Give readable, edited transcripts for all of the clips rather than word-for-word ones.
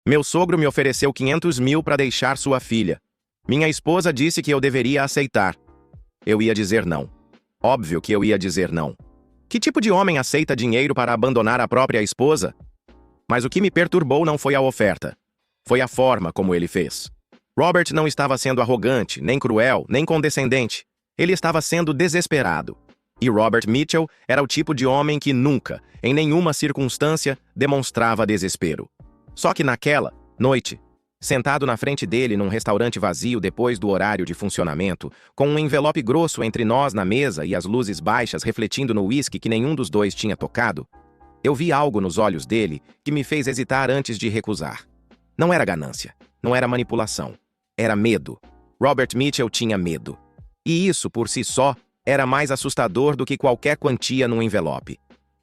Meu sogro me ofereceu 500 mil para deixar sua filha. Minha esposa disse que eu deveria aceitar. Eu ia dizer não. Óbvio que eu ia dizer não. Que tipo de homem aceita dinheiro para abandonar a própria esposa? Mas o que me perturbou não foi a oferta. Foi a forma como ele fez. Robert não estava sendo arrogante, nem cruel, nem condescendente. Ele estava sendo desesperado. E Robert Mitchell era o tipo de homem que nunca, em nenhuma circunstância, demonstrava desespero. Só que naquela noite, sentado na frente dele num restaurante vazio depois do horário de funcionamento, com um envelope grosso entre nós na mesa e as luzes baixas refletindo no uísque que nenhum dos dois tinha tocado, eu vi algo nos olhos dele que me fez hesitar antes de recusar. Não era ganância, não era manipulação, era medo. Robert Mitchell tinha medo. E isso, por si só, era mais assustador do que qualquer quantia num envelope.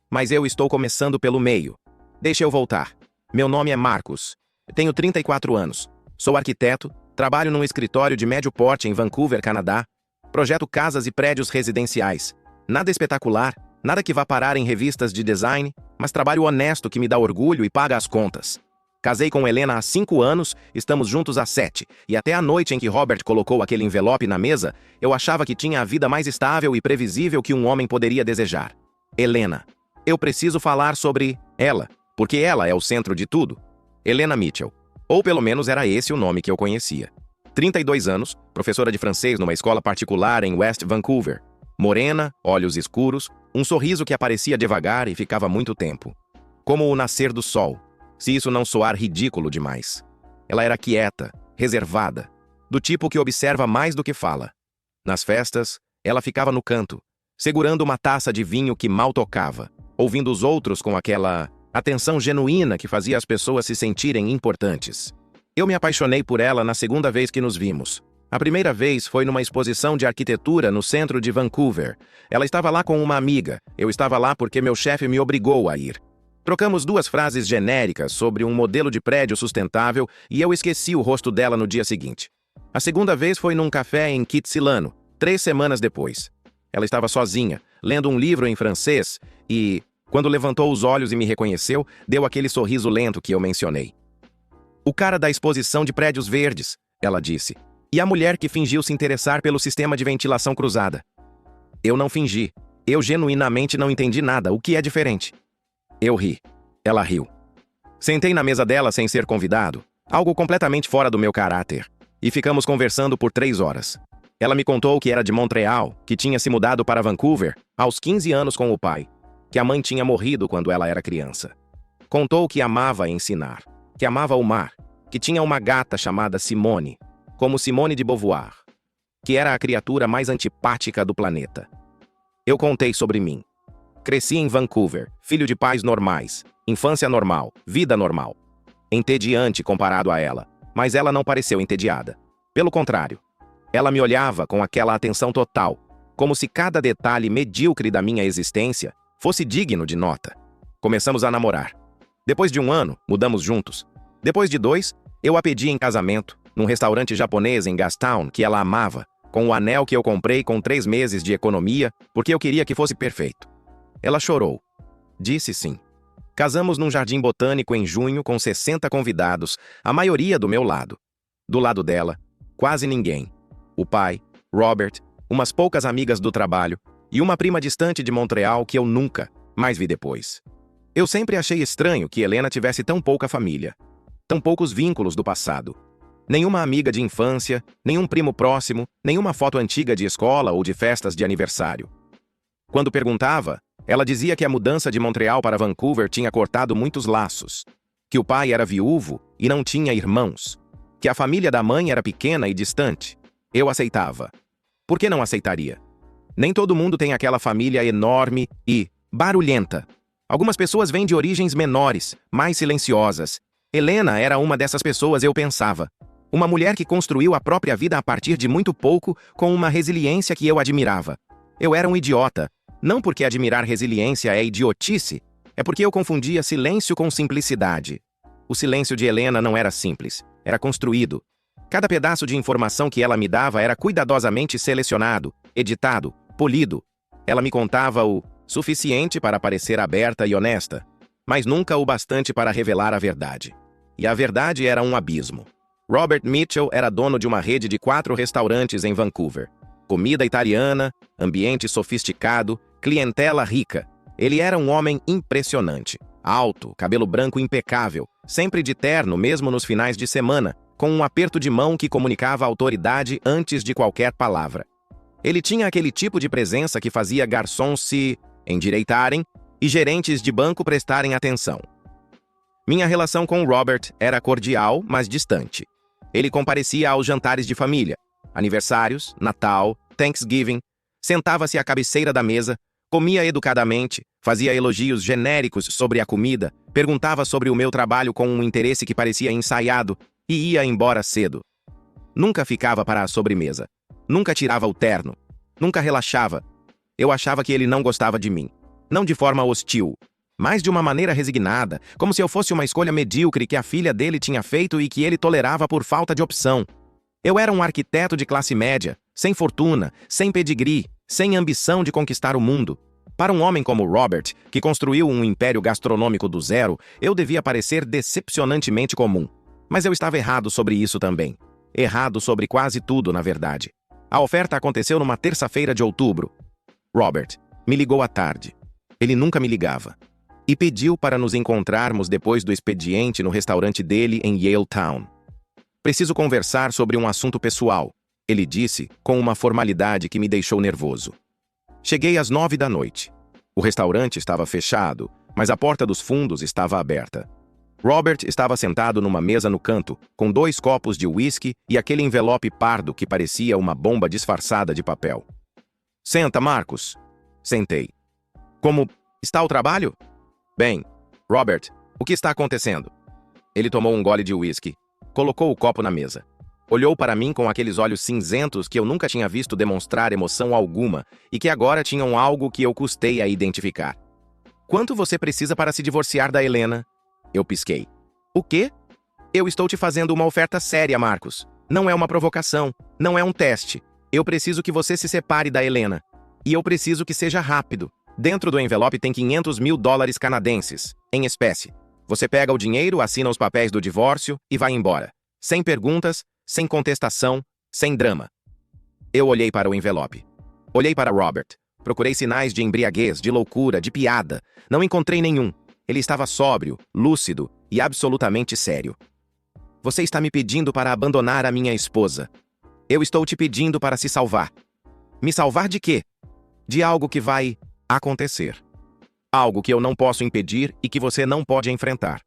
Mas eu estou começando pelo meio. Deixa eu voltar. Meu nome é Marcus. Tenho 34 anos. Sou arquiteto, trabalho num escritório de médio porte em Vancouver, Canadá. Projeto casas e prédios residenciais. Nada espetacular, nada que vá parar em revistas de design, mas trabalho honesto que me dá orgulho e paga as contas. Casei com Helena há 5 anos, estamos juntos há 7, e até a noite em que Robert colocou aquele envelope na mesa, eu achava que tinha a vida mais estável e previsível que um homem poderia desejar. Helena. Eu preciso falar sobre ela, porque ela é o centro de tudo. Helena Mitchell. Ou pelo menos era esse o nome que eu conhecia. 32 anos, professora de francês numa escola particular em West Vancouver. Morena, olhos escuros, um sorriso que aparecia devagar e ficava muito tempo. Como o nascer do sol. Se isso não soar ridículo demais. Ela era quieta, reservada, do tipo que observa mais do que fala. Nas festas, ela ficava no canto, segurando uma taça de vinho que mal tocava, ouvindo os outros com aquela atenção genuína que fazia as pessoas se sentirem importantes. Eu me apaixonei por ela na segunda vez que nos vimos. A primeira vez foi numa exposição de arquitetura no centro de Vancouver. Ela estava lá com uma amiga, eu estava lá porque meu chefe me obrigou a ir. Trocamos 2 frases genéricas sobre um modelo de prédio sustentável e eu esqueci o rosto dela no dia seguinte. A segunda vez foi num café em Kitsilano, 3 semanas depois. Ela estava sozinha, lendo um livro em francês e, quando levantou os olhos e me reconheceu, deu aquele sorriso lento que eu mencionei. O cara da exposição de prédios verdes, ela disse, e a mulher que fingiu se interessar pelo sistema de ventilação cruzada. Eu não fingi. Eu genuinamente não entendi nada, o que é diferente. Eu ri. Ela riu. Sentei na mesa dela sem ser convidado, algo completamente fora do meu caráter, e ficamos conversando por 3 horas. Ela me contou que era de Montreal, que tinha se mudado para Vancouver aos 15 anos com o pai, que a mãe tinha morrido quando ela era criança. Contou que amava ensinar, que amava o mar, que tinha uma gata chamada Simone, como Simone de Beauvoir, que era a criatura mais antipática do planeta. Eu contei sobre mim. Cresci em Vancouver, filho de pais normais, infância normal, vida normal. Entediante comparado a ela, mas ela não pareceu entediada. Pelo contrário, ela me olhava com aquela atenção total, como se cada detalhe medíocre da minha existência fosse digno de nota. Começamos a namorar. Depois de 1 ano, mudamos juntos. Depois de 2, eu a pedi em casamento, num restaurante japonês em Gastown que ela amava, com o anel que eu comprei com 3 meses de economia, porque eu queria que fosse perfeito. Ela chorou. Disse sim. Casamos num jardim botânico em junho com 60 convidados, a maioria do meu lado. Do lado dela, quase ninguém. O pai, Robert, umas poucas amigas do trabalho e uma prima distante de Montreal que eu nunca mais vi depois. Eu sempre achei estranho que Helena tivesse tão pouca família, tão poucos vínculos do passado. Nenhuma amiga de infância, nenhum primo próximo, nenhuma foto antiga de escola ou de festas de aniversário. Quando perguntava, ela dizia que a mudança de Montreal para Vancouver tinha cortado muitos laços, que o pai era viúvo e não tinha irmãos, que a família da mãe era pequena e distante. Eu aceitava. Por que não aceitaria? Nem todo mundo tem aquela família enorme e barulhenta. Algumas pessoas vêm de origens menores, mais silenciosas. Helena era uma dessas pessoas, eu pensava. Uma mulher que construiu a própria vida a partir de muito pouco, com uma resiliência que eu admirava. Eu era um idiota. Não porque admirar resiliência é idiotice, é porque eu confundia silêncio com simplicidade. O silêncio de Helena não era simples, era construído. Cada pedaço de informação que ela me dava era cuidadosamente selecionado, editado, polido. Ela me contava o suficiente para parecer aberta e honesta, mas nunca o bastante para revelar a verdade. e a verdade era um abismo. Robert Mitchell era dono de uma rede de 4 restaurantes em Vancouver. Comida italiana, ambiente sofisticado, clientela rica. Ele era um homem impressionante. Alto, cabelo branco impecável, sempre de terno mesmo nos finais de semana, com um aperto de mão que comunicava autoridade antes de qualquer palavra. Ele tinha aquele tipo de presença que fazia garçons se endireitarem e gerentes de banco prestarem atenção. Minha relação com Robert era cordial, mas distante. Ele comparecia aos jantares de família, aniversários, Natal, Thanksgiving, sentava-se à cabeceira da mesa, comia educadamente, fazia elogios genéricos sobre a comida, perguntava sobre o meu trabalho com um interesse que parecia ensaiado e ia embora cedo. Nunca ficava para a sobremesa. Nunca tirava o terno. Nunca relaxava. Eu achava que ele não gostava de mim. Não de forma hostil, mas de uma maneira resignada, como se eu fosse uma escolha medíocre que a filha dele tinha feito e que ele tolerava por falta de opção. Eu era um arquiteto de classe média, sem fortuna, sem pedigree, sem ambição de conquistar o mundo. Para um homem como Robert, que construiu um império gastronômico do zero, eu devia parecer decepcionantemente comum. Mas eu estava errado sobre isso também. Errado sobre quase tudo, na verdade. A oferta aconteceu numa terça-feira de outubro. Robert me ligou à tarde. Ele nunca me ligava. E pediu para nos encontrarmos depois do expediente no restaurante dele em Yale Town. Preciso conversar sobre um assunto pessoal, ele disse com uma formalidade que me deixou nervoso. Cheguei às 9 da noite. O restaurante estava fechado, mas a porta dos fundos estava aberta. Robert estava sentado numa mesa no canto, com 2 copos de uísque e aquele envelope pardo que parecia uma bomba disfarçada de papel. Senta, Marcos. Sentei. Como está o trabalho? Bem, Robert, o que está acontecendo? Ele tomou um gole de uísque, colocou o copo na mesa. Olhou para mim com aqueles olhos cinzentos que eu nunca tinha visto demonstrar emoção alguma e que agora tinham algo que eu custei a identificar. Quanto você precisa para se divorciar da Helena? Eu pisquei. O quê? Eu estou te fazendo uma oferta séria, Marcos. Não é uma provocação, não é um teste. Eu preciso que você se separe da Helena. E eu preciso que seja rápido. Dentro do envelope tem $500.000 canadenses, em espécie. Você pega o dinheiro, assina os papéis do divórcio e vai embora. Sem perguntas, sem contestação, sem drama. Eu olhei para o envelope. Olhei para Robert. Procurei sinais de embriaguez, de loucura, de piada. Não encontrei nenhum. Ele estava sóbrio, lúcido e absolutamente sério. Você está me pedindo para abandonar a minha esposa. Eu estou te pedindo para se salvar. Me salvar de quê? De algo que vai acontecer. Algo que eu não posso impedir e que você não pode enfrentar.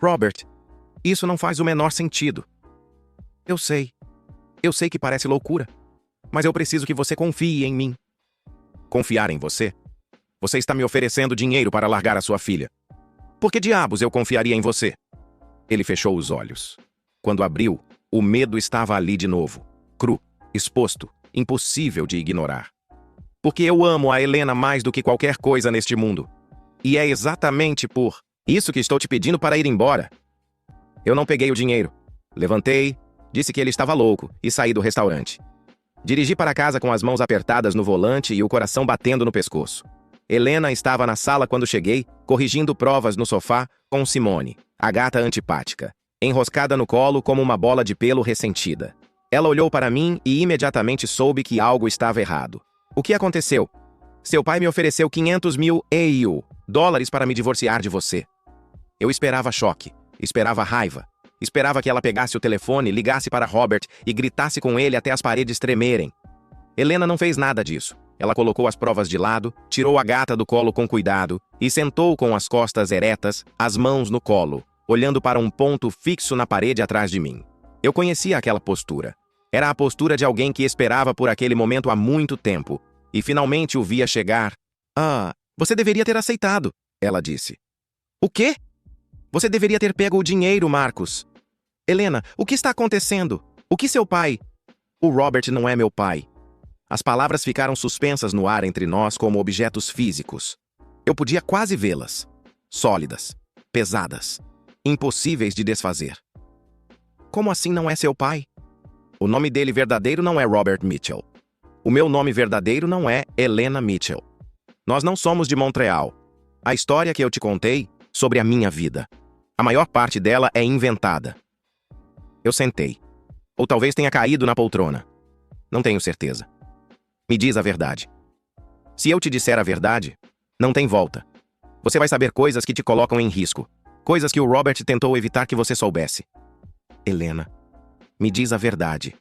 Robert, isso não faz o menor sentido. Eu sei. Eu sei que parece loucura. Mas eu preciso que você confie em mim. Confiar em você? Você está me oferecendo dinheiro para largar a sua filha. Por que diabos eu confiaria em você? Ele fechou os olhos. Quando abriu, o medo estava ali de novo. Cru, exposto, impossível de ignorar. Porque eu amo a Helena mais do que qualquer coisa neste mundo. E é exatamente por isso que estou te pedindo para ir embora. Eu não peguei o dinheiro. Levantei, disse que ele estava louco e saí do restaurante. Dirigi para casa com as mãos apertadas no volante e o coração batendo no pescoço. Helena estava na sala quando cheguei, corrigindo provas no sofá com Simone, a gata antipática, enroscada no colo como uma bola de pelo ressentida. Ela olhou para mim e imediatamente soube que algo estava errado. O que aconteceu? Seu pai me ofereceu $500.000 para me divorciar de você. Eu esperava choque, esperava raiva, esperava que ela pegasse o telefone, ligasse para Robert e gritasse com ele até as paredes tremerem. Helena não fez nada disso. Ela colocou as provas de lado, tirou a gata do colo com cuidado e sentou com as costas eretas, as mãos no colo, olhando para um ponto fixo na parede atrás de mim. Eu conhecia aquela postura. Era a postura de alguém que esperava por aquele momento há muito tempo e finalmente o via chegar. Ah, você deveria ter aceitado, ela disse. O quê? Você deveria ter pego o dinheiro, Marcos. Helena, o que está acontecendo? O que seu pai... O Robert não é meu pai. As palavras ficaram suspensas no ar entre nós como objetos físicos. Eu podia quase vê-las. Sólidas, pesadas, impossíveis de desfazer. Como assim não é seu pai? O nome dele verdadeiro não é Robert Mitchell. O meu nome verdadeiro não é Helena Mitchell. Nós não somos de Montreal. A história que eu te contei sobre a minha vida. A maior parte dela é inventada. Eu sentei. Ou talvez tenha caído na poltrona. Não tenho certeza. Me diz a verdade. Se eu te disser a verdade, não tem volta. Você vai saber coisas que te colocam em risco. Coisas que o Robert tentou evitar que você soubesse. Helena, me diz a verdade.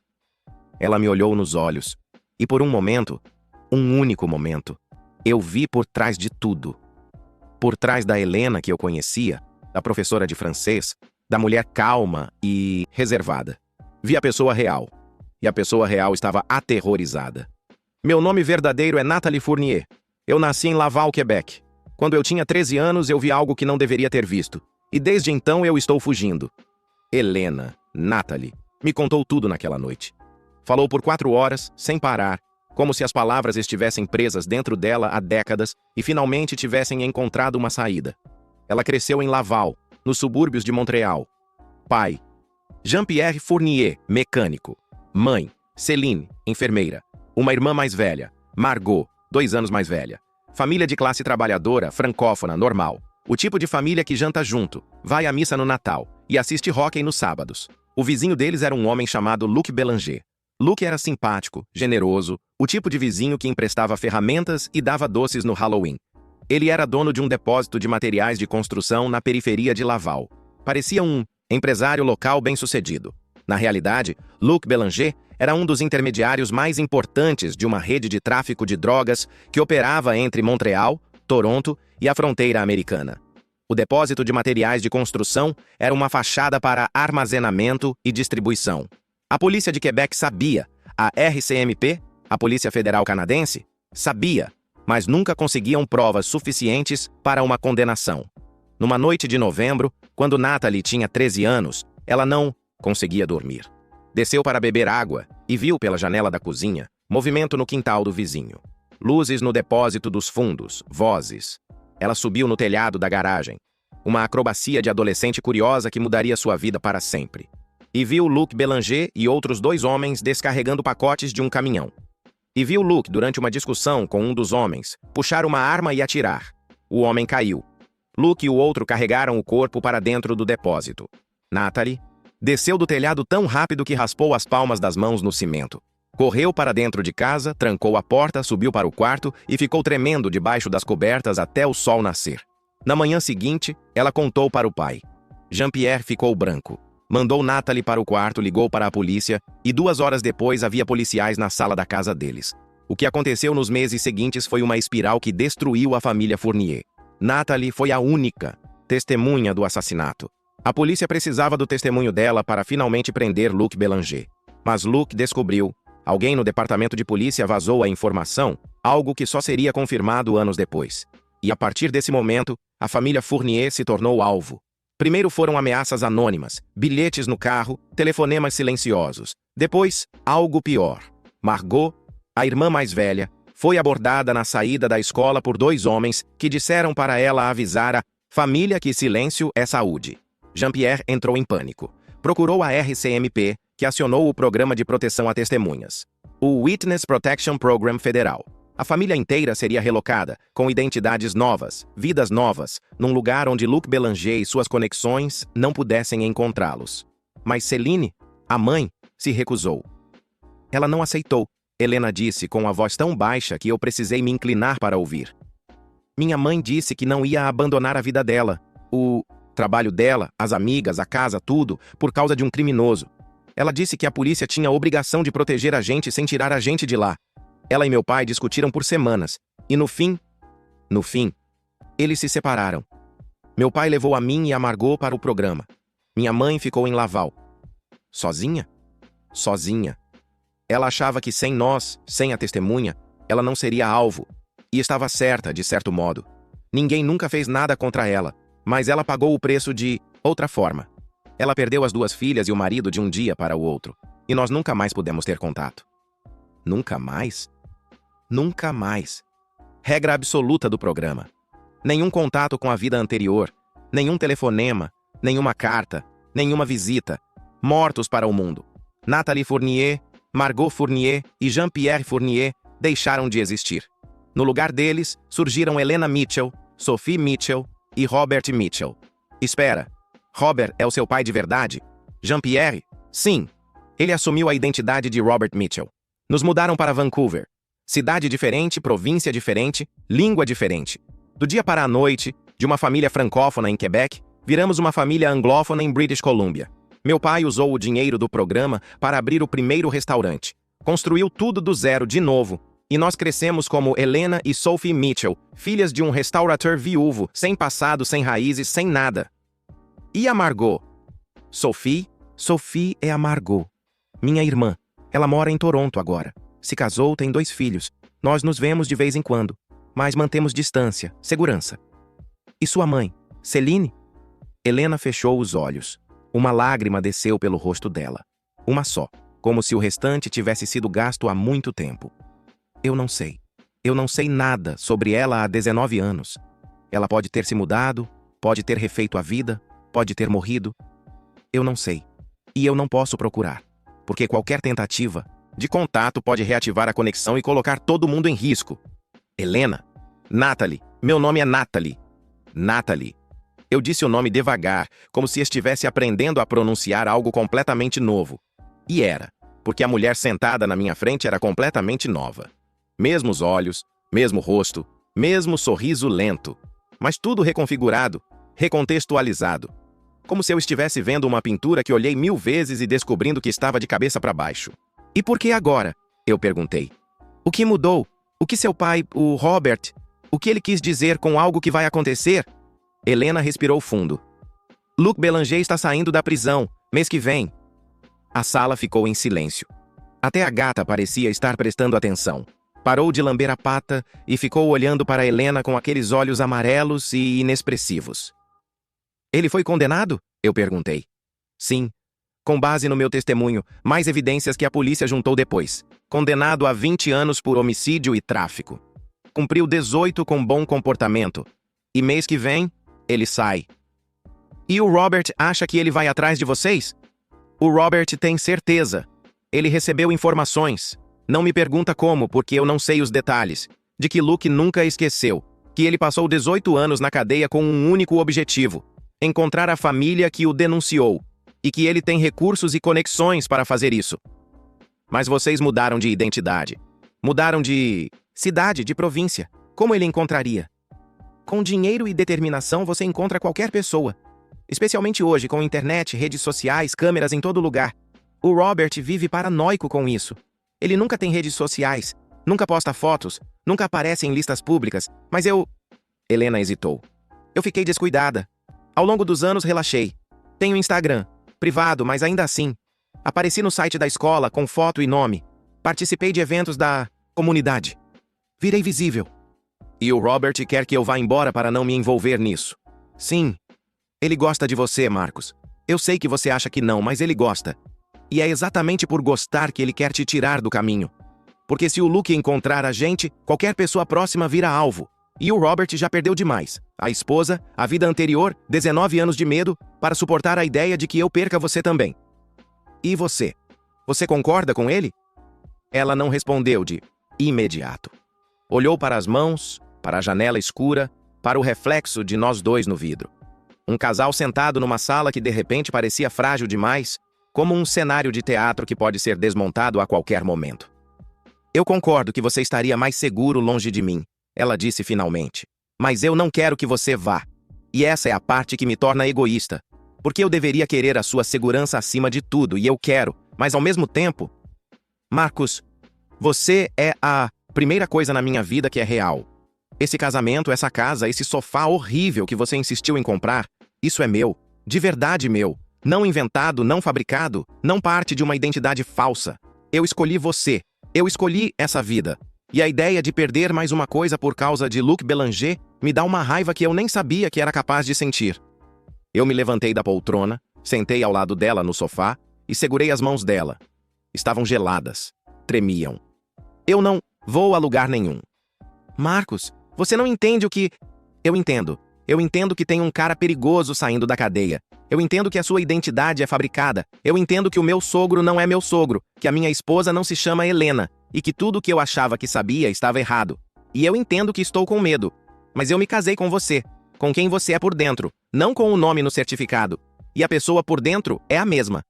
Ela me olhou nos olhos. E por um momento, um único momento, eu vi por trás de tudo. Por trás da Helena que eu conhecia, da professora de francês, da mulher calma e reservada. Vi a pessoa real. E a pessoa real estava aterrorizada. Meu nome verdadeiro é Nathalie Fournier. Eu nasci em Laval, Quebec. Quando eu tinha 13 anos, eu vi algo que não deveria ter visto. E desde então eu estou fugindo. Helena, Nathalie, me contou tudo naquela noite. Falou por 4 horas, sem parar, como se as palavras estivessem presas dentro dela há décadas e finalmente tivessem encontrado uma saída. Ela cresceu em Laval, nos subúrbios de Montreal. Pai: Jean-Pierre Fournier, mecânico. Mãe: Céline, enfermeira. Uma irmã mais velha, Margot, 2 anos mais velha. Família de classe trabalhadora, francófona, normal. O tipo de família que janta junto, vai à missa no Natal e assiste hóquei nos sábados. O vizinho deles era um homem chamado Luc Bélanger. Luc era simpático, generoso, o tipo de vizinho que emprestava ferramentas e dava doces no Halloween. Ele era dono de um depósito de materiais de construção na periferia de Laval. Parecia um empresário local bem-sucedido. Na realidade, Luc Bélanger era um dos intermediários mais importantes de uma rede de tráfico de drogas que operava entre Montreal, Toronto e a fronteira americana. O depósito de materiais de construção era uma fachada para armazenamento e distribuição. A polícia de Quebec sabia, a RCMP, a Polícia Federal Canadense, sabia, mas nunca conseguiam provas suficientes para uma condenação. Numa noite de novembro, quando Nathalie tinha 13 anos, ela não conseguia dormir. Desceu para beber água e viu pela janela da cozinha movimento no quintal do vizinho. Luzes no depósito dos fundos, vozes. Ela subiu no telhado da garagem. Uma acrobacia de adolescente curiosa que mudaria sua vida para sempre. E viu Luc Bélanger e outros 2 homens descarregando pacotes de um caminhão. E viu Luc, durante uma discussão com um dos homens, puxar uma arma e atirar. O homem caiu. Luc e o outro carregaram o corpo para dentro do depósito. Nathalie desceu do telhado tão rápido que raspou as palmas das mãos no cimento. Correu para dentro de casa, trancou a porta, subiu para o quarto e ficou tremendo debaixo das cobertas até o sol nascer. Na manhã seguinte, ela contou para o pai. Jean-Pierre ficou branco. Mandou Nathalie para o quarto, ligou para a polícia e 2 horas depois havia policiais na sala da casa deles. O que aconteceu nos meses seguintes foi uma espiral que destruiu a família Fournier. Nathalie foi a única testemunha do assassinato. A polícia precisava do testemunho dela para finalmente prender Luc Bélanger. Mas Luc descobriu. Alguém no departamento de polícia vazou a informação, algo que só seria confirmado anos depois. E a partir desse momento, a família Fournier se tornou alvo. Primeiro foram ameaças anônimas, bilhetes no carro, telefonemas silenciosos. Depois, algo pior. Margot, a irmã mais velha, foi abordada na saída da escola por 2 homens que disseram para ela avisar a família que silêncio é saúde. Jean-Pierre entrou em pânico. Procurou a RCMP, que acionou o Programa de Proteção a Testemunhas. O Witness Protection Program Federal. A família inteira seria relocada, com identidades novas, vidas novas, num lugar onde Luc Bélanger e suas conexões não pudessem encontrá-los. Mas Céline, a mãe, se recusou. Ela não aceitou, Helena disse com a voz tão baixa que eu precisei me inclinar para ouvir. Minha mãe disse que não ia abandonar a vida dela, o trabalho dela, as amigas, a casa, tudo, por causa de um criminoso. Ela disse que a polícia tinha a obrigação de proteger a gente sem tirar a gente de lá. Ela e meu pai discutiram por semanas, e no fim, eles se separaram. Meu pai levou a mim e a Margot para o programa. Minha mãe ficou em Laval. Sozinha? Sozinha. Ela achava que sem nós, sem a testemunha, ela não seria alvo. E estava certa, de certo modo. Ninguém nunca fez nada contra ela, mas ela pagou o preço de outra forma. Ela perdeu as 2 filhas e o marido de um dia para o outro, e nós nunca mais pudemos ter contato. Nunca mais? Nunca mais. Regra absoluta do programa. Nenhum contato com a vida anterior, nenhum telefonema, nenhuma carta, nenhuma visita. Mortos para o mundo. Nathalie Fournier, Margot Fournier e Jean-Pierre Fournier deixaram de existir. No lugar deles, surgiram Helena Mitchell, Sophie Mitchell e Robert Mitchell. Espera, Robert é o seu pai de verdade? Jean-Pierre? Sim. Ele assumiu a identidade de Robert Mitchell. Nos mudaram para Vancouver. Cidade diferente, província diferente, língua diferente. Do dia para a noite, de uma família francófona em Quebec, viramos uma família anglófona em British Columbia. Meu pai usou o dinheiro do programa para abrir o primeiro restaurante. Construiu tudo do zero de novo. E nós crescemos como Helena e Sophie Mitchell, filhas de um restaurateur viúvo, sem passado, sem raízes, sem nada. E a Margot? Sophie? Sophie é a Margot. Minha irmã. Ela mora em Toronto agora. Se casou, tem 2 filhos. Nós nos vemos de vez em quando, mas mantemos distância, segurança. E sua mãe? Celine? Helena fechou os olhos. Uma lágrima desceu pelo rosto dela. Uma só, como se o restante tivesse sido gasto há muito tempo. Eu não sei. Eu não sei nada sobre ela há 19 anos. Ela pode ter se mudado, pode ter refeito a vida, pode ter morrido. Eu não sei. E eu não posso procurar, porque qualquer tentativa de contato pode reativar a conexão e colocar todo mundo em risco. Helena? Natalie. Meu nome é Natalie. Natalie. Eu disse o nome devagar, como se estivesse aprendendo a pronunciar algo completamente novo. E era, porque a mulher sentada na minha frente era completamente nova. Mesmos olhos, mesmo rosto, mesmo sorriso lento. Mas tudo reconfigurado, recontextualizado. Como se eu estivesse vendo uma pintura que olhei 1000 vezes e descobrindo que estava de cabeça para baixo. E por que agora? Eu perguntei. O que mudou? O que seu pai, o Robert, o que ele quis dizer com algo que vai acontecer? Helena respirou fundo. Luc Bélanger está saindo da prisão, mês que vem. A sala ficou em silêncio. Até a gata parecia estar prestando atenção. Parou de lamber a pata e ficou olhando para Helena com aqueles olhos amarelos e inexpressivos. Ele foi condenado? Eu perguntei. Sim. Com base no meu testemunho, mais evidências que a polícia juntou depois. Condenado a 20 anos por homicídio e tráfico. Cumpriu 18 com bom comportamento. E mês que vem, ele sai. E o Robert acha que ele vai atrás de vocês? O Robert tem certeza. Ele recebeu informações. Não me pergunta como, porque eu não sei os detalhes. De que Luc nunca esqueceu. Que ele passou 18 anos na cadeia com um único objetivo. Encontrar a família que o denunciou. E que ele tem recursos e conexões para fazer isso. Mas vocês mudaram de identidade. Mudaram de cidade, de província. Como ele encontraria? Com dinheiro e determinação você encontra qualquer pessoa. Especialmente hoje, com internet, redes sociais, câmeras em todo lugar. O Robert vive paranoico com isso. Ele nunca tem redes sociais, nunca posta fotos, nunca aparece em listas públicas, mas eu... Helena hesitou. Eu fiquei descuidada. Ao longo dos anos relaxei. Tenho Instagram, privado, mas ainda assim. Apareci no site da escola com foto e nome. Participei de eventos da comunidade. Virei visível. E o Robert quer que eu vá embora para não me envolver nisso. Sim. Ele gosta de você, Marcos. Eu sei que você acha que não, mas ele gosta. E é exatamente por gostar que ele quer te tirar do caminho. Porque se o Luc encontrar a gente, qualquer pessoa próxima vira alvo. E o Robert já perdeu demais. A esposa, a vida anterior, 19 anos de medo, para suportar a ideia de que eu perca você também. E você? Você concorda com ele? Ela não respondeu de imediato. Olhou para as mãos, para a janela escura, para o reflexo de nós dois no vidro. Um casal sentado numa sala que de repente parecia frágil demais, como um cenário de teatro que pode ser desmontado a qualquer momento. Eu concordo que você estaria mais seguro longe de mim, ela disse finalmente. Mas eu não quero que você vá. E essa é a parte que me torna egoísta. Porque eu deveria querer a sua segurança acima de tudo, e eu quero, mas ao mesmo tempo... Marcos, você é a primeira coisa na minha vida que é real. Esse casamento, essa casa, esse sofá horrível que você insistiu em comprar, isso é meu, de verdade meu. Não inventado, não fabricado, não parte de uma identidade falsa. Eu escolhi você. Eu escolhi essa vida. E a ideia de perder mais uma coisa por causa de Luc Bélanger me dá uma raiva que eu nem sabia que era capaz de sentir. Eu me levantei da poltrona, sentei ao lado dela no sofá e segurei as mãos dela. Estavam geladas. Tremiam. Eu não vou a lugar nenhum. Marcos, você não entende o que... Eu entendo. Eu entendo que tem um cara perigoso saindo da cadeia. Eu entendo que a sua identidade é fabricada. Eu entendo que o meu sogro não é meu sogro, que a minha esposa não se chama Helena, e que tudo que eu achava que sabia estava errado. E eu entendo que estou com medo. Mas eu me casei com você, com quem você é por dentro, não com o nome no certificado. e a pessoa por dentro é a mesma.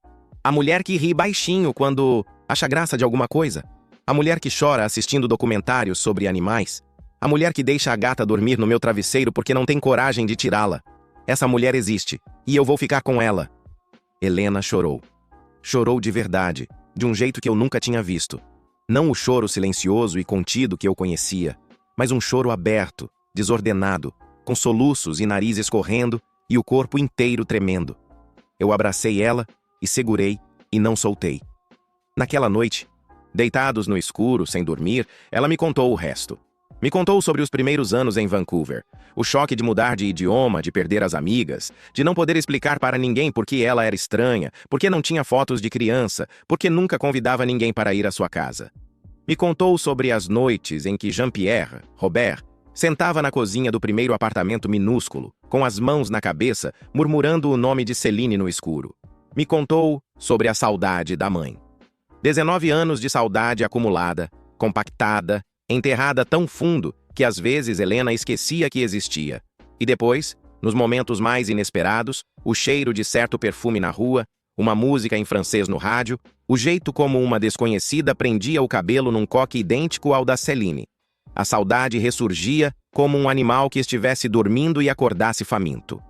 A mulher que ri baixinho quando acha graça de alguma coisa. A mulher que chora assistindo documentários sobre animais. A mulher que deixa a gata dormir no meu travesseiro porque não tem coragem de tirá-la. Essa mulher existe, e eu vou ficar com ela. Helena chorou. Chorou de verdade, de um jeito que eu nunca tinha visto. Não o choro silencioso e contido que eu conhecia, mas um choro aberto, desordenado, com soluços e nariz escorrendo e o corpo inteiro tremendo. Eu abracei ela e segurei e não soltei. Naquela noite, deitados no escuro, sem dormir, ela me contou o resto. Me contou sobre os primeiros anos em Vancouver, o choque de mudar de idioma, de perder as amigas, de não poder explicar para ninguém por que ela era estranha, por que não tinha fotos de criança, por que nunca convidava ninguém para ir à sua casa. Me contou sobre as noites em que Jean-Pierre, Robert, sentava na cozinha do primeiro apartamento minúsculo, com as mãos na cabeça, murmurando o nome de Céline no escuro. Me contou sobre a saudade da mãe. 19 anos de saudade acumulada, compactada, enterrada tão fundo que às vezes Helena esquecia que existia. E depois, nos momentos mais inesperados, o cheiro de certo perfume na rua, uma música em francês no rádio, o jeito como uma desconhecida prendia o cabelo num coque idêntico ao da Céline. A saudade ressurgia como um animal que estivesse dormindo e acordasse faminto.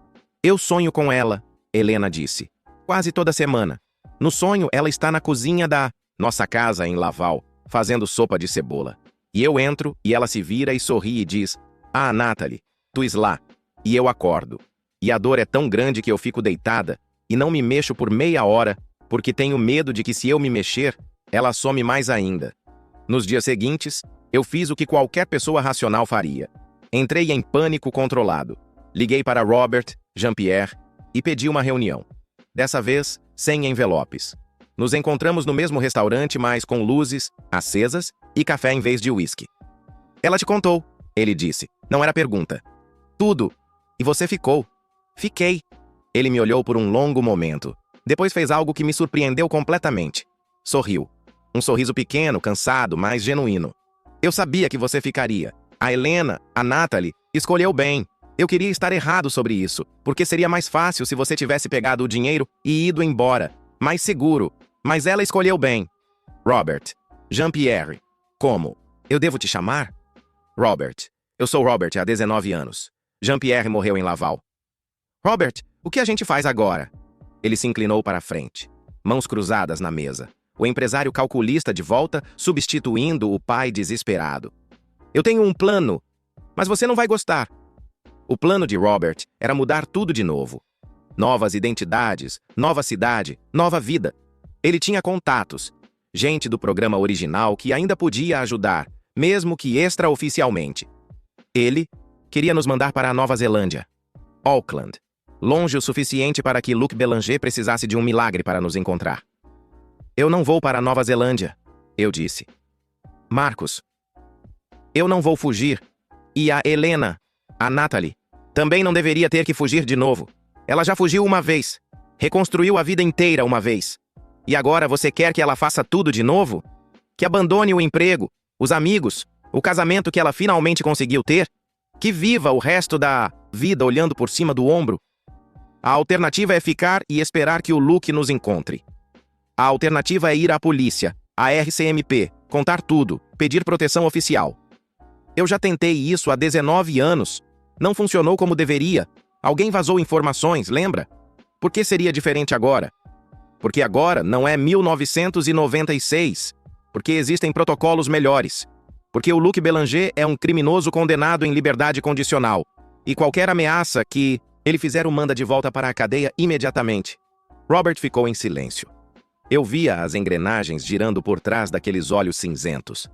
Eu sonho com ela, Helena disse. Quase toda semana. No sonho, ela está na cozinha da nossa casa em Laval, fazendo sopa de cebola. E eu entro, e ela se vira e sorri e diz: "Ah, Natalie, tu és lá." E eu acordo. E a dor é tão grande que eu fico deitada, e não me mexo por meia hora, porque tenho medo de que se eu me mexer, ela some mais ainda. Nos dias seguintes, eu fiz o que qualquer pessoa racional faria. Entrei em pânico controlado. Liguei para Robert, Jean-Pierre, e pedi uma reunião. Dessa vez, sem envelopes. Nos encontramos no mesmo restaurante, mas com luzes acesas e café em vez de uísque. "Ela te contou", ele disse. "Não era pergunta." "Tudo. E você ficou." "Fiquei." Ele me olhou por um longo momento. Depois fez algo que me surpreendeu completamente. Sorriu. Um sorriso pequeno, cansado, mas genuíno. "Eu sabia que você ficaria. A Helena, a Natalie, escolheu bem. Eu queria estar errado sobre isso, porque seria mais fácil se você tivesse pegado o dinheiro e ido embora. Mais seguro. Mas ela escolheu bem." "Robert. Jean-Pierre. Como? Eu devo te chamar?" "Robert. Eu sou Robert há 19 anos. Jean-Pierre morreu em Laval." "Robert, o que a gente faz agora?" Ele se inclinou para a frente, mãos cruzadas na mesa. O empresário calculista de volta, substituindo o pai desesperado. "Eu tenho um plano, mas você não vai gostar." O plano de Robert era mudar tudo de novo. Novas identidades, nova cidade, nova vida. Ele tinha contatos, gente do programa original que ainda podia ajudar, mesmo que extraoficialmente. Ele queria nos mandar para a Nova Zelândia, Auckland, longe o suficiente para que Luc Bélanger precisasse de um milagre para nos encontrar. "Eu não vou para a Nova Zelândia", eu disse. "Marcos, eu não vou fugir. E a Helena, a Natalie, também não deveria ter que fugir de novo. Ela já fugiu uma vez, reconstruiu a vida inteira uma vez. E agora você quer que ela faça tudo de novo? Que abandone o emprego, os amigos, o casamento que ela finalmente conseguiu ter? Que viva o resto da vida olhando por cima do ombro? A alternativa é ficar e esperar que o Luc nos encontre. A alternativa é ir à polícia, à RCMP, contar tudo, pedir proteção oficial. Eu já tentei isso há 19 anos. Não funcionou como deveria. Alguém vazou informações, lembra? Por que seria diferente agora? Porque agora não é 1996. Porque existem protocolos melhores. Porque o Luc Bélanger é um criminoso condenado em liberdade condicional. E qualquer ameaça que ele fizer o manda de volta para a cadeia imediatamente." Robert ficou em silêncio. Eu via as engrenagens girando por trás daqueles olhos cinzentos.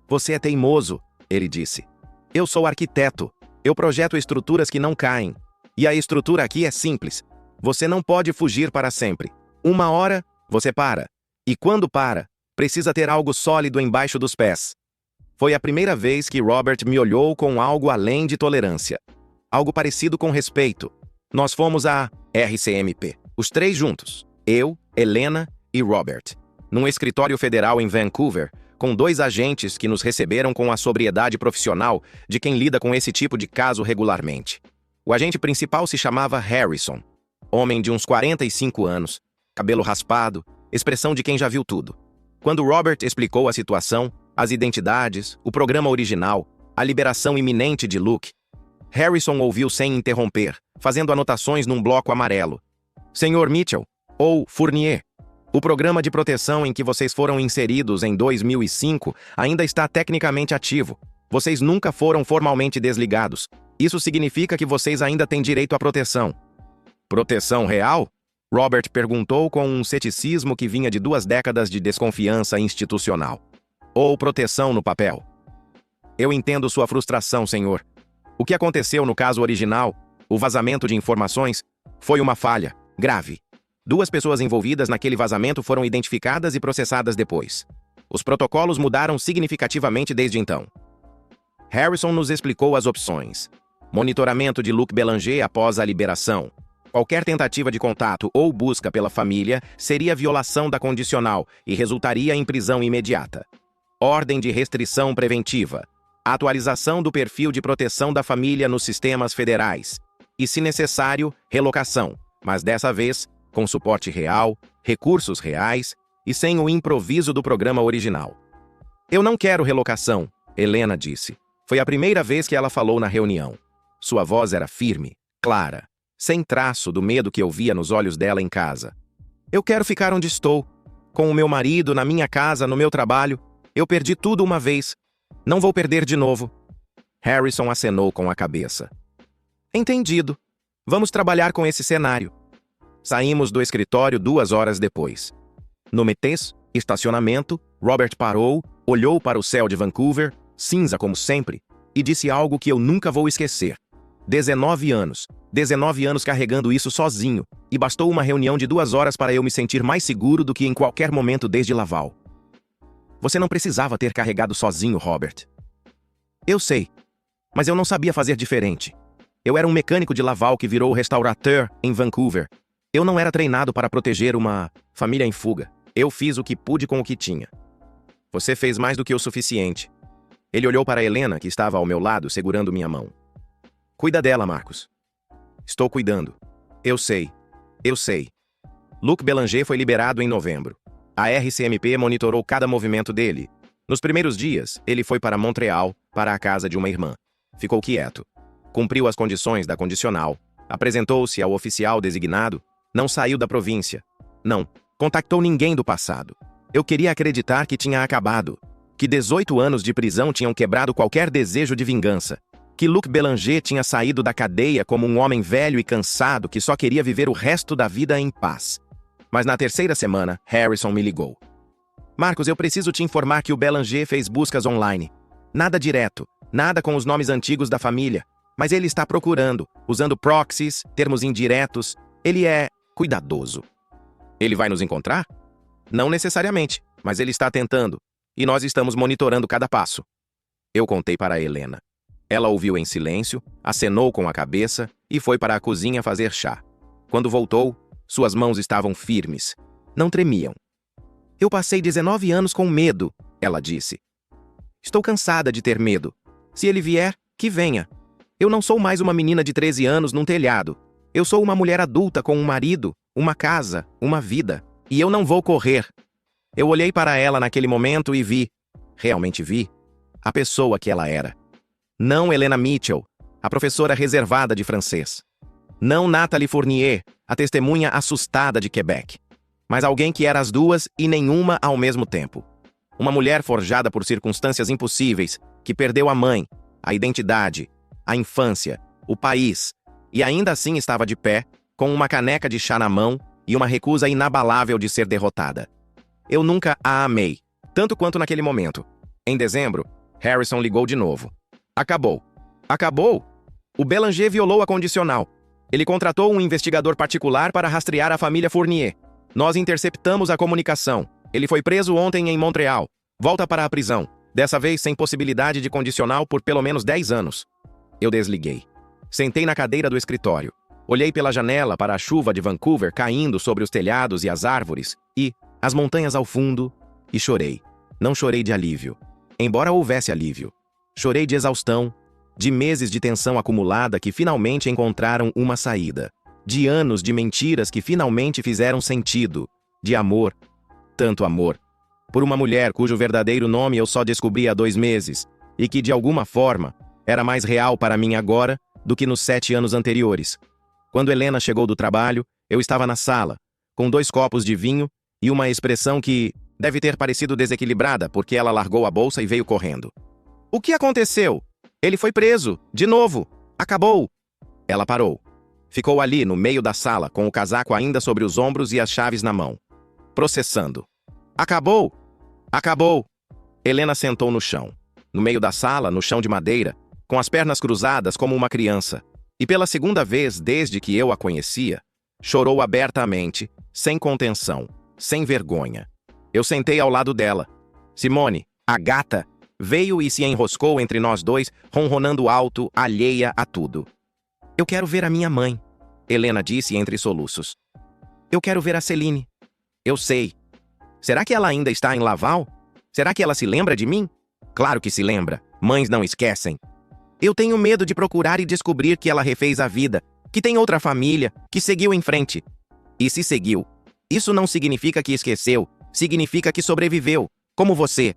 "Você é teimoso", ele disse. "Eu sou arquiteto. Eu projeto estruturas que não caem. E a estrutura aqui é simples. Você não pode fugir para sempre. Uma hora, você para. E quando para, precisa ter algo sólido embaixo dos pés." Foi a primeira vez que Robert me olhou com algo além de tolerância. Algo parecido com respeito. Nós fomos à RCMP, os três juntos. Eu, Helena e Robert. Num escritório federal em Vancouver, com 2 agentes que nos receberam com a sobriedade profissional de quem lida com esse tipo de caso regularmente. O agente principal se chamava Harrison. Homem de uns 45 anos, cabelo raspado, expressão de quem já viu tudo. Quando Robert explicou a situação, as identidades, o programa original, a liberação iminente de Luke, Harrison ouviu sem interromper, fazendo anotações num bloco amarelo. Senhor Mitchell, ou Fournier, o programa de proteção em que vocês foram inseridos em 2005 ainda está tecnicamente ativo. Vocês nunca foram formalmente desligados. Isso significa que vocês ainda têm direito à proteção. Proteção real? Robert perguntou com um ceticismo que vinha de 2 décadas de desconfiança institucional. Ou proteção no papel? Eu entendo sua frustração, senhor. O que aconteceu no caso original, o vazamento de informações, foi uma falha grave. 2 pessoas envolvidas naquele vazamento foram identificadas e processadas depois. Os protocolos mudaram significativamente desde então. Harrison nos explicou as opções. Monitoramento de Luke Belanger após a liberação. Qualquer tentativa de contato ou busca pela família seria violação da condicional e resultaria em prisão imediata. Ordem de restrição preventiva. Atualização do perfil de proteção da família nos sistemas federais. E, se necessário, relocação, mas dessa vez com suporte real, recursos reais e sem o improviso do programa original. Eu não quero relocação, Helena disse. Foi a primeira vez que ela falou na reunião. Sua voz era firme, clara, sem traço do medo que eu via nos olhos dela em casa. Eu quero ficar onde estou, com o meu marido, na minha casa, no meu trabalho. Eu perdi tudo uma vez. Não vou perder de novo. Harrison acenou com a cabeça. Entendido. Vamos trabalhar com esse cenário. Saímos do escritório 2 horas depois. No Metes, estacionamento, Robert parou, olhou para o céu de Vancouver, cinza como sempre, e disse algo que eu nunca vou esquecer. 19 anos. 19 anos carregando isso sozinho, e bastou uma reunião de 2 horas para eu me sentir mais seguro do que em qualquer momento desde Laval. Você não precisava ter carregado sozinho, Robert. Eu sei, mas eu não sabia fazer diferente. Eu era um mecânico de Laval que virou restaurateur em Vancouver. Eu não era treinado para proteger uma família em fuga. Eu fiz o que pude com o que tinha. Você fez mais do que o suficiente. Ele olhou para Helena, que estava ao meu lado, segurando minha mão. Cuida dela, Marcos. Estou cuidando. Eu sei. Eu sei. Luke Belanger foi liberado em novembro. A RCMP monitorou cada movimento dele. Nos primeiros dias, ele foi para Montreal, para a casa de uma irmã. Ficou quieto. Cumpriu as condições da condicional. Apresentou-se ao oficial designado. Não saiu da província. Não. Contactou ninguém do passado. Eu queria acreditar que tinha acabado. Que 18 anos de prisão tinham quebrado qualquer desejo de vingança. Que Luke Belanger tinha saído da cadeia como um homem velho e cansado que só queria viver o resto da vida em paz. Mas na 3ª semana, Harrison me ligou. Marcos, eu preciso te informar que o Belanger fez buscas online. Nada direto, nada com os nomes antigos da família. Mas ele está procurando, usando proxies, termos indiretos. Ele é cuidadoso. Ele vai nos encontrar? Não necessariamente, mas ele está tentando. E nós estamos monitorando cada passo. Eu contei para Helena. Ela ouviu em silêncio, acenou com a cabeça e foi para a cozinha fazer chá. Quando voltou, suas mãos estavam firmes. Não tremiam. Eu passei 19 anos com medo, ela disse. Estou cansada de ter medo. Se ele vier, que venha. Eu não sou mais uma menina de 13 anos num telhado. Eu sou uma mulher adulta com um marido, uma casa, uma vida. E eu não vou correr. Eu olhei para ela naquele momento e vi, realmente vi, a pessoa que ela era. Não Helena Mitchell, a professora reservada de francês. Não Nathalie Fournier, a testemunha assustada de Quebec. Mas alguém que era as duas e nenhuma ao mesmo tempo. Uma mulher forjada por circunstâncias impossíveis, que perdeu a mãe, a identidade, a infância, o país, e ainda assim estava de pé, com uma caneca de chá na mão e uma recusa inabalável de ser derrotada. Eu nunca a amei, tanto quanto naquele momento. Em dezembro, Harrison ligou de novo. Acabou. Acabou? O Belanger violou a condicional. Ele contratou um investigador particular para rastrear a família Fournier. Nós interceptamos a comunicação. Ele foi preso ontem em Montreal. Volta para a prisão. Dessa vez sem possibilidade de condicional por pelo menos 10 anos. Eu desliguei. Sentei na cadeira do escritório. Olhei pela janela para a chuva de Vancouver caindo sobre os telhados e as árvores e as montanhas ao fundo e chorei. Não chorei de alívio, embora houvesse alívio. Chorei de exaustão, de meses de tensão acumulada que finalmente encontraram uma saída. De anos de mentiras que finalmente fizeram sentido. De amor. Tanto amor. Por uma mulher cujo verdadeiro nome eu só descobri há 2 meses. E que, de alguma forma, era mais real para mim agora do que nos 7 anos anteriores. Quando Helena chegou do trabalho, eu estava na sala, com 2 copos de vinho e uma expressão que deve ter parecido desequilibrada porque ela largou a bolsa e veio correndo. O que aconteceu? Ele foi preso, de novo. Acabou. Ela parou. Ficou ali, no meio da sala, com o casaco ainda sobre os ombros e as chaves na mão. Processando. Acabou! Acabou! Helena sentou no chão. No meio da sala, no chão de madeira, com as pernas cruzadas como uma criança. E pela segunda vez desde que eu a conhecia, chorou abertamente, sem contenção, sem vergonha. Eu sentei ao lado dela. Simone, a gata, veio e se enroscou entre nós dois, ronronando alto, alheia a tudo. Eu quero ver a minha mãe, Helena disse entre soluços. Eu quero ver a Celine. Eu sei. Será que ela ainda está em Laval? Será que ela se lembra de mim? Claro que se lembra. Mães não esquecem. Eu tenho medo de procurar e descobrir que ela refez a vida, que tem outra família, que seguiu em frente. E se seguiu, isso não significa que esqueceu, significa que sobreviveu, como você.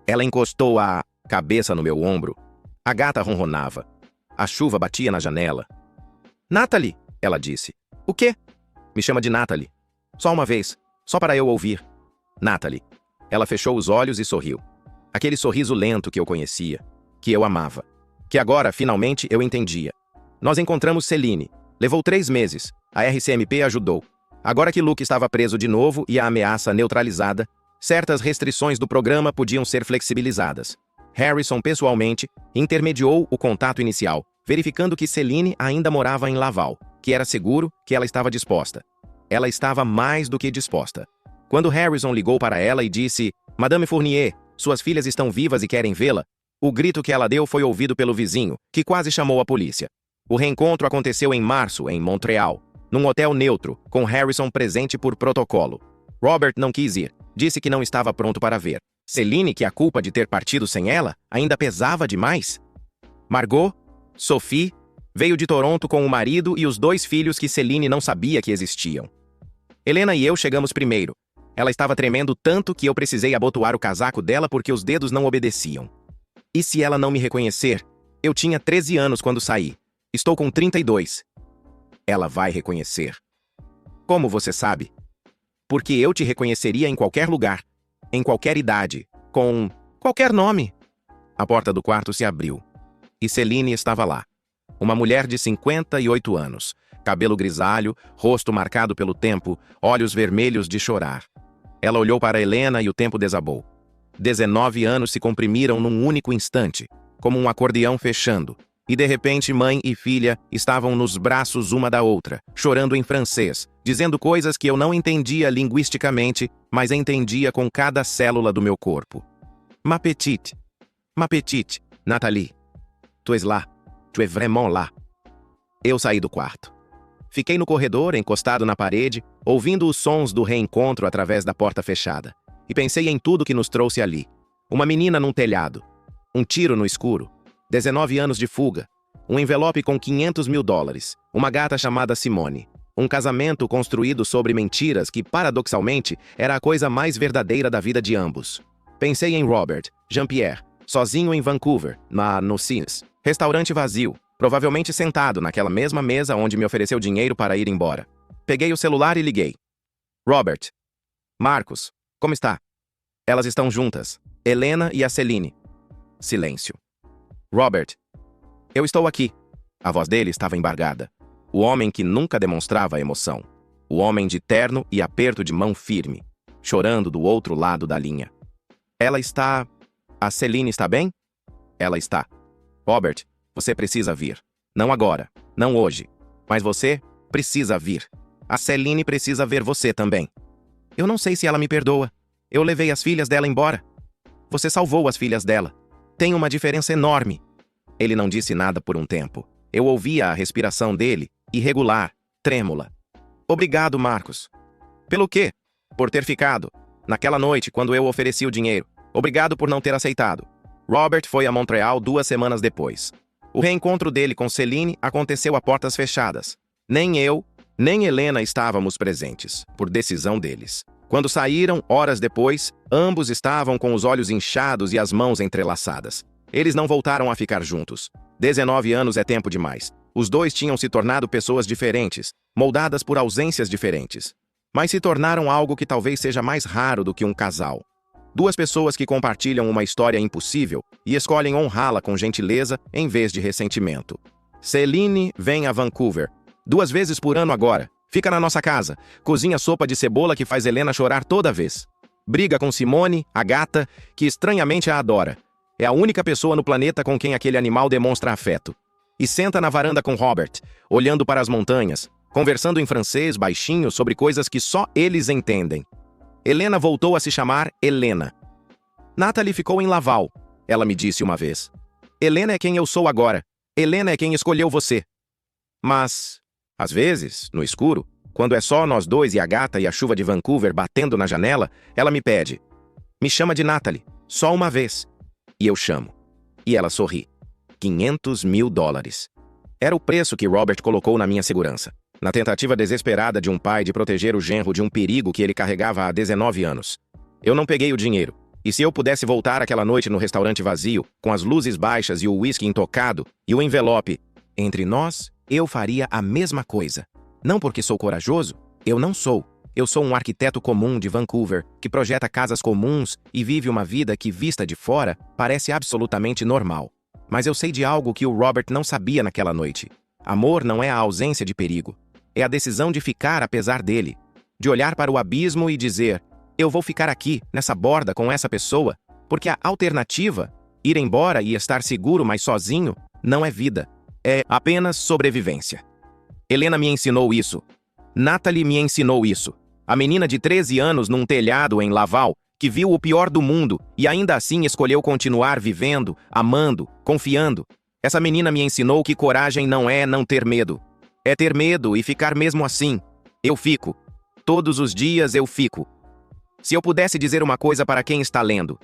Ela encostou a cabeça no meu ombro. A gata ronronava. A chuva batia na janela. Natalie, ela disse. O quê? Me chama de Natalie. Só uma vez, só para eu ouvir. Natalie. Ela fechou os olhos e sorriu. Aquele sorriso lento que eu conhecia, que eu amava, que agora, finalmente, eu entendia. Nós encontramos Celine. Levou 3 meses. A RCMP ajudou. Agora que Luke estava preso de novo e a ameaça neutralizada, certas restrições do programa podiam ser flexibilizadas. Harrison, pessoalmente, intermediou o contato inicial, verificando que Celine ainda morava em Laval, que era seguro, que ela estava disposta. Ela estava mais do que disposta. Quando Harrison ligou para ela e disse, Madame Fournier, suas filhas estão vivas e querem vê-la, o grito que ela deu foi ouvido pelo vizinho, que quase chamou a polícia. O reencontro aconteceu em março, em Montreal, num hotel neutro, com Harrison presente por protocolo. Robert não quis ir, disse que não estava pronto para ver. Celine, que a culpa de ter partido sem ela, ainda pesava demais. Margot, Sophie, veio de Toronto com o marido e os 2 filhos que Celine não sabia que existiam. Helena e eu chegamos primeiro. Ela estava tremendo tanto que eu precisei abotoar o casaco dela porque os dedos não obedeciam. E se ela não me reconhecer? Eu tinha 13 anos quando saí. Estou com 32. Ela vai reconhecer. Como você sabe? Porque eu te reconheceria em qualquer lugar, em qualquer idade, com qualquer nome. A porta do quarto se abriu. E Celine estava lá. Uma mulher de 58 anos, cabelo grisalho, rosto marcado pelo tempo, olhos vermelhos de chorar. Ela olhou para Helena e o tempo desabou. 19 anos se comprimiram num único instante, como um acordeão fechando, e de repente mãe e filha estavam nos braços uma da outra, chorando em francês, dizendo coisas que eu não entendia linguisticamente, mas entendia com cada célula do meu corpo. Ma petite, Nathalie, tu es là, tu es vraiment là. Eu saí do quarto. Fiquei no corredor, encostado na parede, ouvindo os sons do reencontro através da porta fechada. E pensei em tudo que nos trouxe ali. Uma menina num telhado. Um tiro no escuro. 19 anos de fuga. Um envelope com $500 mil. Uma gata chamada Simone. Um casamento construído sobre mentiras que, paradoxalmente, era a coisa mais verdadeira da vida de ambos. Pensei em Robert, Jean-Pierre, sozinho em Vancouver, no Sears. Restaurante vazio, provavelmente sentado naquela mesma mesa onde me ofereceu dinheiro para ir embora. Peguei o celular e liguei. Robert. Marcos. Como está? Elas estão juntas. Helena e a Celine. Silêncio. Robert. Eu estou aqui. A voz dele estava embargada. O homem que nunca demonstrava emoção. O homem de terno e aperto de mão firme. Chorando do outro lado da linha. Ela está... A Celine está bem? Ela está. Robert, você precisa vir. Não agora. Não hoje. Mas você precisa vir. A Celine precisa ver você também. Eu não sei se ela me perdoa. Eu levei as filhas dela embora. Você salvou as filhas dela. Tem uma diferença enorme. Ele não disse nada por um tempo. Eu ouvia a respiração dele, irregular, trêmula. Obrigado, Marcos. Pelo quê? Por ter ficado. Naquela noite, quando eu ofereci o dinheiro. Obrigado por não ter aceitado. Robert foi a Montreal 2 semanas depois. O reencontro dele com Celine aconteceu a portas fechadas. Nem eu, Nem Helena estávamos presentes, por decisão deles. Quando saíram, horas depois, ambos estavam com os olhos inchados e as mãos entrelaçadas. Eles não voltaram a ficar juntos. 19 anos é tempo demais. Os dois tinham se tornado pessoas diferentes, moldadas por ausências diferentes. Mas se tornaram algo que talvez seja mais raro do que um casal. Duas pessoas que compartilham uma história impossível e escolhem honrá-la com gentileza em vez de ressentimento. Celine vem a Vancouver 2 vezes por ano agora. Fica na nossa casa. Cozinha sopa de cebola que faz Helena chorar toda vez. Briga com Simone, a gata, que estranhamente a adora. É a única pessoa no planeta com quem aquele animal demonstra afeto. E senta na varanda com Robert, olhando para as montanhas, conversando em francês baixinho sobre coisas que só eles entendem. Helena voltou a se chamar Helena. Natalie ficou em Laval, ela me disse uma vez. Helena é quem eu sou agora. Helena é quem escolheu você. Mas, às vezes, no escuro, quando é só nós dois e a gata e a chuva de Vancouver batendo na janela, ela me pede. Me chama de Natalie, só uma vez. E eu chamo. E ela sorri. $500.000. Era o preço que Robert colocou na minha segurança, na tentativa desesperada de um pai de proteger o genro de um perigo que ele carregava há 19 anos. Eu não peguei o dinheiro, e se eu pudesse voltar aquela noite no restaurante vazio, com as luzes baixas e o uísque intocado, e o envelope, entre nós, eu faria a mesma coisa. Não porque sou corajoso, eu não sou. Eu sou um arquiteto comum de Vancouver, que projeta casas comuns e vive uma vida que, vista de fora, parece absolutamente normal. Mas eu sei de algo que o Robert não sabia naquela noite. Amor não é a ausência de perigo. É a decisão de ficar apesar dele. De olhar para o abismo e dizer, eu vou ficar aqui, nessa borda com essa pessoa, porque a alternativa, ir embora e estar seguro, mas sozinho, não é vida. É apenas sobrevivência. Helena me ensinou isso. Natalie me ensinou isso. A menina de 13 anos num telhado em Laval, que viu o pior do mundo e ainda assim escolheu continuar vivendo, amando, confiando. Essa menina me ensinou que coragem não é não ter medo. É ter medo e ficar mesmo assim. Eu fico. Todos os dias eu fico. Se eu pudesse dizer uma coisa para quem está lendo.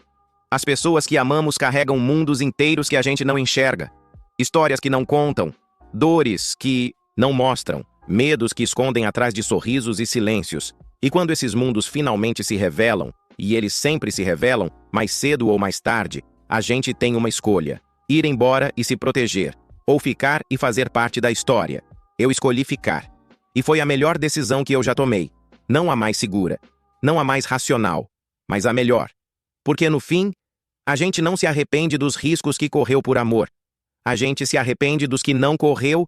As pessoas que amamos carregam mundos inteiros que a gente não enxerga. Histórias que não contam. Dores que não mostram. Medos que escondem atrás de sorrisos e silêncios. E quando esses mundos finalmente se revelam, e eles sempre se revelam, mais cedo ou mais tarde, a gente tem uma escolha. Ir embora e se proteger. Ou ficar e fazer parte da história. Eu escolhi ficar. E foi a melhor decisão que eu já tomei. Não a mais segura. Não a mais racional. Mas a melhor. Porque no fim, a gente não se arrepende dos riscos que correu por amor. A gente se arrepende dos que não correu